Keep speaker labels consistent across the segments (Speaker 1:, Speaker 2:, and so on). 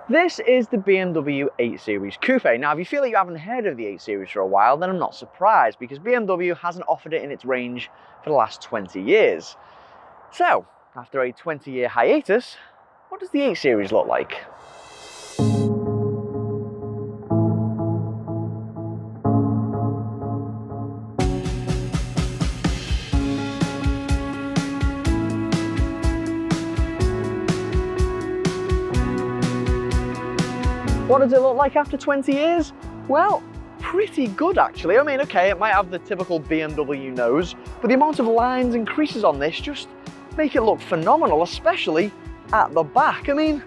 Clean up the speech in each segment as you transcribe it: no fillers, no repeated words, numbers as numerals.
Speaker 1: This is the BMW 8 Series Coupe. Now, if you feel like you haven't heard of the 8 Series for a while, then I'm not surprised, because BMW hasn't offered it in its range for the last 20 years. So, after a 20-year hiatus, what does the 8 Series look like? What does it look like after 20 years? Well, pretty good actually. I mean, okay, it might have the typical BMW nose, but the amount of lines and creases on this just make it look phenomenal, especially at the back. I mean,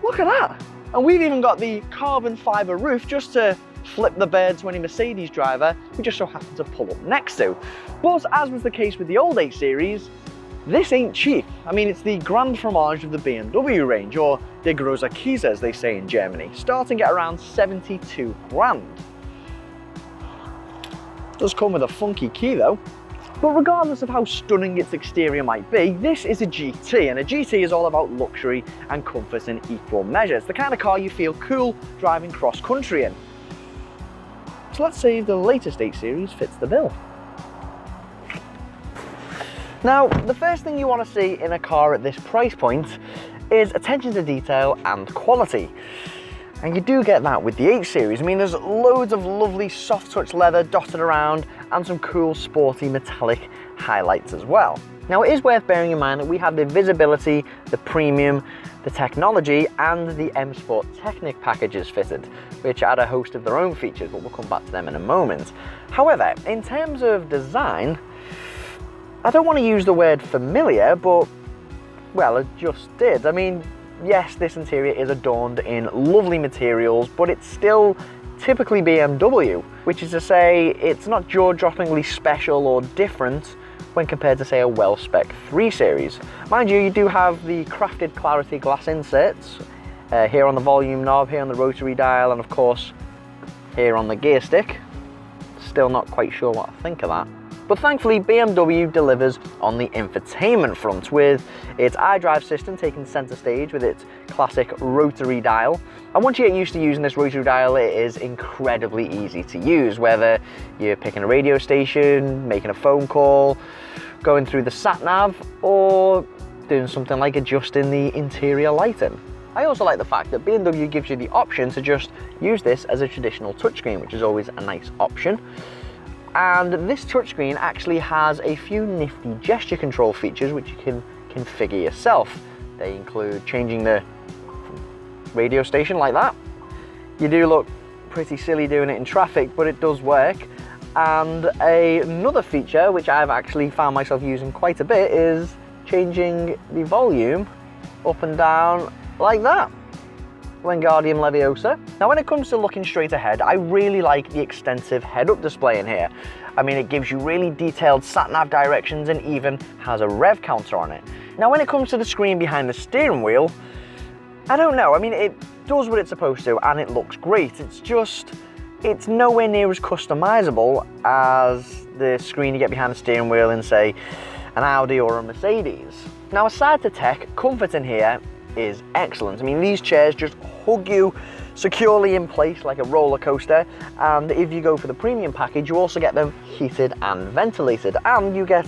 Speaker 1: look at that. And we've even got the carbon fiber roof just to flip the bird to any Mercedes driver we just so happen to pull up next to. But as was the case with the old 8 Series, this ain't cheap. I mean, it's the grand fromage of the BMW range, or the große Käse as they say in Germany, starting at around 72 grand. Does come with a funky key though. But regardless of how stunning its exterior might be, this is a GT, and a GT is all about luxury and comfort in equal measure. It's the kind of car you feel cool driving cross-country in. So let's see if the latest 8 Series fits the bill. Now, the first thing you want to see in a car at this price point is attention to detail and quality. And you do get that with the 8 Series. I mean, there's loads of lovely soft touch leather dotted around and some cool sporty metallic highlights as well. Now, it is worth bearing in mind that we have the visibility, the premium, the technology and the M Sport Technic packages fitted, which add a host of their own features, but we'll come back to them in a moment. However, in terms of design, I don't want to use the word familiar, but, well, it just did. I mean, yes, this interior is adorned in lovely materials, but it's still typically BMW, which is to say, it's not jaw-droppingly special or different when compared to, say, a well-spec 3 Series. Mind you, you do have the crafted clarity glass inserts, here on the volume knob, here on the rotary dial, and of course, here on the gear stick. Still not quite sure what I think of that. But thankfully, BMW delivers on the infotainment front, with its iDrive system taking center stage with its classic rotary dial. And once you get used to using this rotary dial, it is incredibly easy to use, whether you're picking a radio station, making a phone call, going through the sat-nav, or doing something like adjusting the interior lighting. I also like the fact that BMW gives you the option to just use this as a traditional touchscreen, which is always a nice option. And this touchscreen actually has a few nifty gesture control features which you can configure yourself. They include changing the radio station like that. You do look pretty silly doing it in traffic, but it does work. And another feature which I've actually found myself using quite a bit is changing the volume up and down like that. Wingardium Leviosa. Now, when it comes to looking straight ahead, I really like the extensive head-up display in here. I mean, it gives you really detailed sat-nav directions and even has a rev counter on it. Now, when it comes to the screen behind the steering wheel, I don't know. I mean, it does what it's supposed to and it looks great. It's nowhere near as customizable as the screen you get behind the steering wheel in, say, an Audi or a Mercedes. Now, aside the tech, comfort in here is excellent. I mean, these chairs just hug you securely in place like a roller coaster, and if you go for the premium package, you also get them heated and ventilated, and you get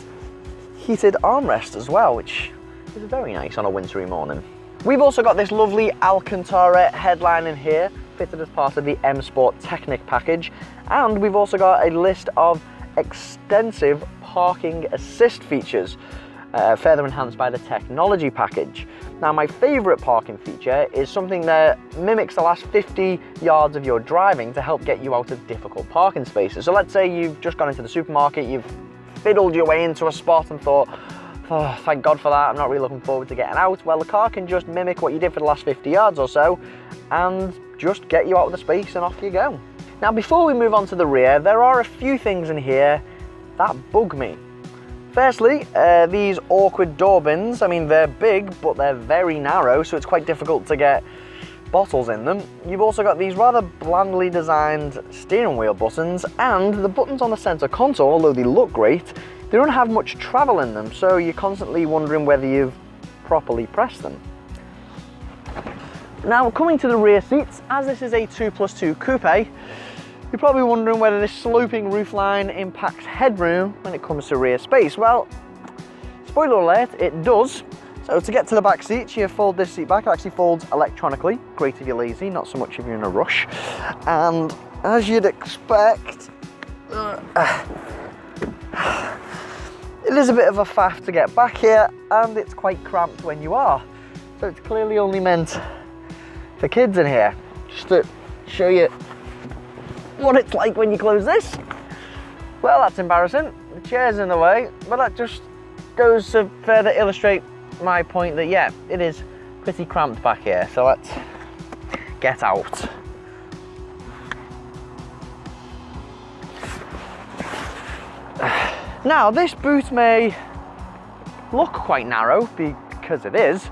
Speaker 1: heated armrests as well, which is very nice on a wintry morning. We've also got this lovely Alcantara headline in here, fitted as part of the M Sport Technic package, and we've also got a list of extensive parking assist features, further enhanced by the technology package. Now, my favourite parking feature is something that mimics the last 50 yards of your driving to help get you out of difficult parking spaces. So let's say you've just gone into the supermarket, you've fiddled your way into a spot and thought, oh, thank God for that, I'm not really looking forward to getting out. Well, the car can just mimic what you did for the last 50 yards or so and just get you out of the space and off you go. Now, before we move on to the rear, there are a few things in here that bug me. Firstly, these awkward door bins. I mean, they're big, but they're very narrow, so it's quite difficult to get bottles in them. You've also got these rather blandly designed steering wheel buttons, and the buttons on the center console, although they look great, they don't have much travel in them, so you're constantly wondering whether you've properly pressed them. Now, coming to the rear seats, as this is a 2+2 coupe, you're probably wondering whether this sloping roofline impacts headroom when it comes to rear space. Well, spoiler alert, it does. So to get to the back seats, you fold this seat back. It actually folds electronically. Great if you're lazy, not so much if you're in a rush. And as you'd expect, it is a bit of a faff to get back here, and it's quite cramped when you are. So it's clearly only meant for kids in here. Just to show you what it's like when you close this. Well, that's embarrassing. The chair's in the way, but that just goes to further illustrate my point that, yeah, it is pretty cramped back here. So let's get out. Now, this boot may look quite narrow because it is,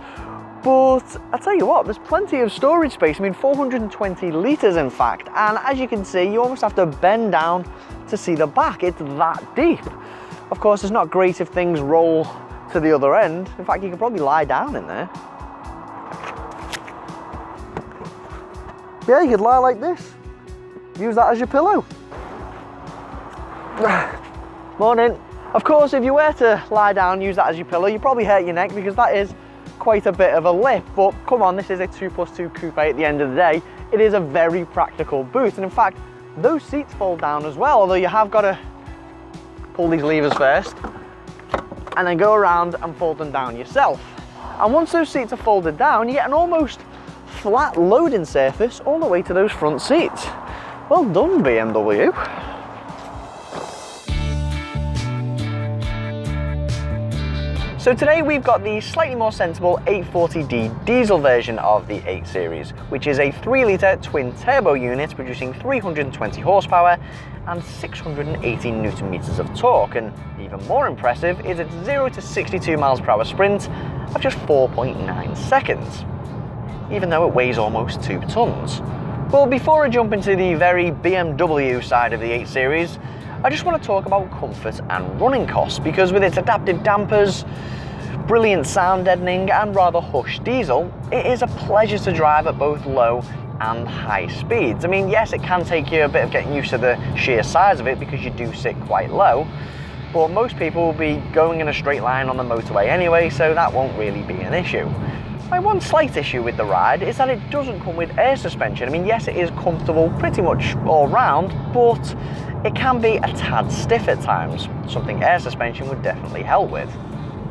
Speaker 1: but I tell you what, there's plenty of storage space. I mean, 420 litres in fact, and as you can see, you almost have to bend down to see the back. It's that deep. Of course, it's not great if things roll to the other end. In fact, you could probably lie down in there. Yeah, you could lie like this. Use that as your pillow. Morning. Of course, if you were to lie down, use that as your pillow, you probably hurt your neck because that is quite a bit of a lift. But come on, this is a 2+2 coupe at the end of the day. It is a very practical boot. And in fact, those seats fold down as well, although you have got to pull these levers first and then go around and fold them down yourself. And once those seats are folded down, you get an almost flat loading surface all the way to those front seats. Well done, BMW. So today we've got the slightly more sensible 840D diesel version of the 8 Series, which is a 3-litre twin-turbo unit producing 320 horsepower and 680 newton meters of torque. And even more impressive is its 0 to 62 miles per hour sprint of just 4.9 seconds, even though it weighs almost 2 tons. Well, before I jump into the very BMW side of the 8 Series, I just want to talk about comfort and running costs, because with its adaptive dampers, brilliant sound deadening and rather hush diesel, it is a pleasure to drive at both low and high speeds. I mean, yes, it can take you a bit of getting used to the sheer size of it because you do sit quite low, but most people will be going in a straight line on the motorway anyway, so that won't really be an issue. My one slight issue with the ride is that it doesn't come with air suspension. I mean, yes, it is comfortable pretty much all round, but it can be a tad stiff at times, something air suspension would definitely help with.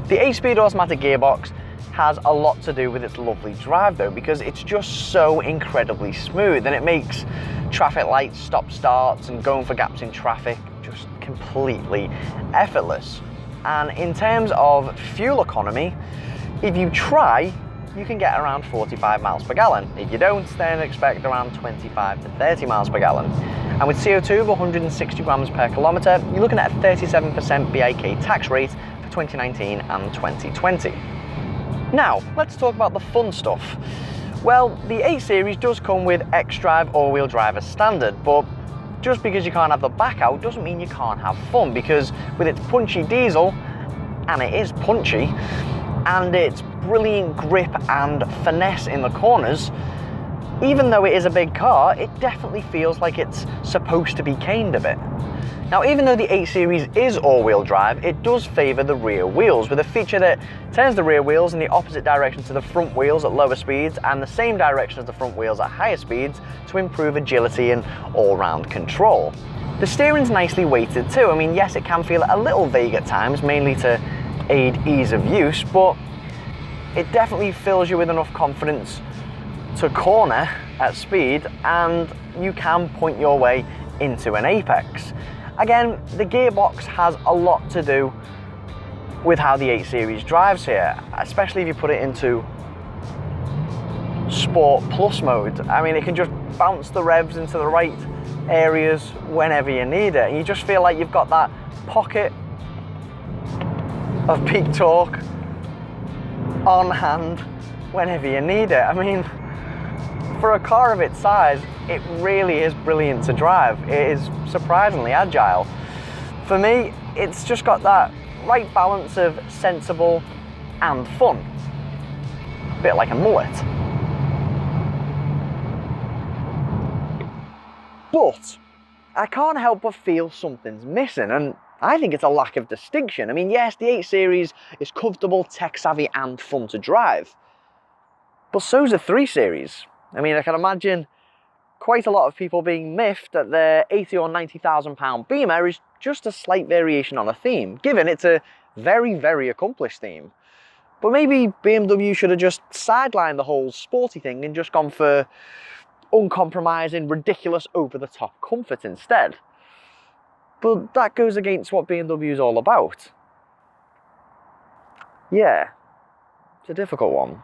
Speaker 1: The 8-speed automatic gearbox has a lot to do with its lovely drive though, because it's just so incredibly smooth, and it makes traffic lights, stop starts and going for gaps in traffic just completely effortless. And in terms of fuel economy, if you try, you can get around 45 miles per gallon. If you don't, then expect around 25 to 30 miles per gallon. And with CO2 of 160 grams per kilometre, you're looking at a 37% BIK tax rate for 2019 and 2020. Now, let's talk about the fun stuff. Well, the 8 Series does come with xDrive all-wheel drive as standard, but just because you can't have the back out doesn't mean you can't have fun, because with its punchy diesel, and it is punchy, and its brilliant grip and finesse in the corners, even though it is a big car, it definitely feels like it's supposed to be caned a bit. Now, even though the 8 Series is all-wheel drive, it does favour the rear wheels, with a feature that turns the rear wheels in the opposite direction to the front wheels at lower speeds and the same direction as the front wheels at higher speeds to improve agility and all-round control. The steering's nicely weighted too. I mean, yes, it can feel a little vague at times, mainly to aid ease of use, but it definitely fills you with enough confidence to corner at speed, and you can point your way into an apex. Again, the gearbox has a lot to do with how the 8 Series drives here, especially if you put it into Sport Plus mode. I mean, it can just bounce the revs into the right areas whenever you need it, and you just feel like you've got that pocket of peak torque on hand whenever you need it. I mean, for a car of its size, it really is brilliant to drive. It is surprisingly agile. For me, it's just got that right balance of sensible and fun. A bit like a mullet. But I can't help but feel something's missing, and I think it's a lack of distinction. I mean, yes, the 8 Series is comfortable, tech-savvy, and fun to drive, but so's the 3 Series. I mean, I can imagine quite a lot of people being miffed that their 80 or 90,000 pound Beamer is just a slight variation on a theme, given it's a very, very accomplished theme. But maybe BMW should have just sidelined the whole sporty thing and just gone for uncompromising, ridiculous, over-the-top comfort instead. But that goes against what BMW is all about. Yeah, it's a difficult one.